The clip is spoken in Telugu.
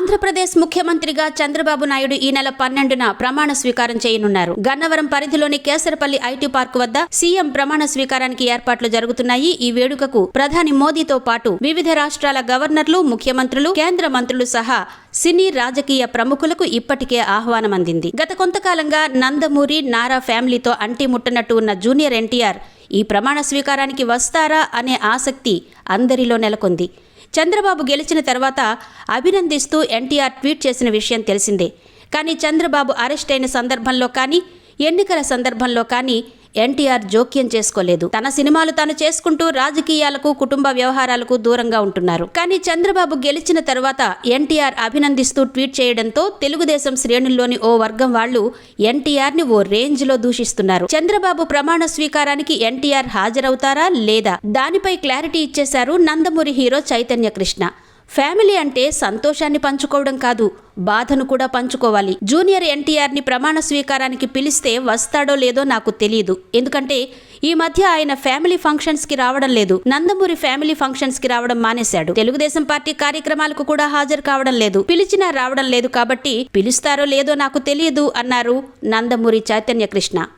ఆంధ్రప్రదేశ్ ముఖ్యమంత్రిగా చంద్రబాబు నాయుడు ఈ నెల 12న ప్రమాణ స్వీకారం చేయనున్నారు. గన్నవరం పరిధిలోని కేసరపల్లి ఐటీ పార్క్ వద్ద సీఎం ప్రమాణ స్వీకారానికి ఏర్పాట్లు జరుగుతున్నాయి. ఈ వేడుకకు ప్రధాని మోదీతో పాటు వివిధ రాష్ట్రాల గవర్నర్లు, ముఖ్యమంత్రులు, కేంద్ర మంత్రులు సహా సినీ రాజకీయ ప్రముఖులకు ఇప్పటికే ఆహ్వానం అందింది. గత కొంతకాలంగా నందమూరి, నారా ఫ్యామిలీతో అంటిముట్టనట్టు ఉన్న జూనియర్ ఎన్టీఆర్ ఈ ప్రమాణ స్వీకారానికి వస్తారా అనే ఆసక్తి అందరిలో నెలకొంది. చంద్రబాబు గెలిచిన తర్వాత అభినందిస్తూ ఎన్టీఆర్ ట్వీట్ చేసిన విషయం తెలిసిందే. కానీ చంద్రబాబు అరెస్ట్ అయిన సందర్భంలో కానీ, ఎన్నికల సందర్భంలో కానీ ఎన్టీఆర్ జోక్యం చేసుకోలేదు. తన సినిమాలు తాను చేసుకుంటూ రాజకీయాలకు, కుటుంబ వ్యవహారాలకు దూరంగా ఉంటున్నారు. కానీ చంద్రబాబు గెలిచిన తర్వాత ఎన్టీఆర్ అభినందిస్తూ ట్వీట్ చేయడంతో తెలుగుదేశం శ్రేణుల్లోని ఓ వర్గం వాళ్లు ఎన్టీఆర్ ని ఓ రేంజ్ లో దూషిస్తున్నారు. చంద్రబాబు ప్రమాణ స్వీకారానికి ఎన్టీఆర్ హాజరవుతారా లేదా దానిపై క్లారిటీ ఇచ్చేశారు నందమూరి హీరో చైతన్య కృష్ణ. ఫ్యామిలీ అంటే సంతోషాన్ని పంచుకోవడం కాదు, బాధను కూడా పంచుకోవాలి. జూనియర్ ఎన్టీఆర్ ని ప్రమాణ స్వీకారానికి పిలిస్తే వస్తాడో లేదో నాకు తెలియదు. ఎందుకంటే ఈ మధ్య ఆయన ఫ్యామిలీ ఫంక్షన్స్ కి రావడం లేదు. నందమూరి ఫ్యామిలీ ఫంక్షన్స్ కి రావడం మానేశాడు. తెలుగుదేశం పార్టీ కార్యక్రమాలకు కూడా హాజరు కావడం లేదు. పిలిచినా రావడం లేదు. కాబట్టి పిలుస్తారో లేదో నాకు తెలియదు అన్నారు నందమూరి చైతన్య కృష్ణ.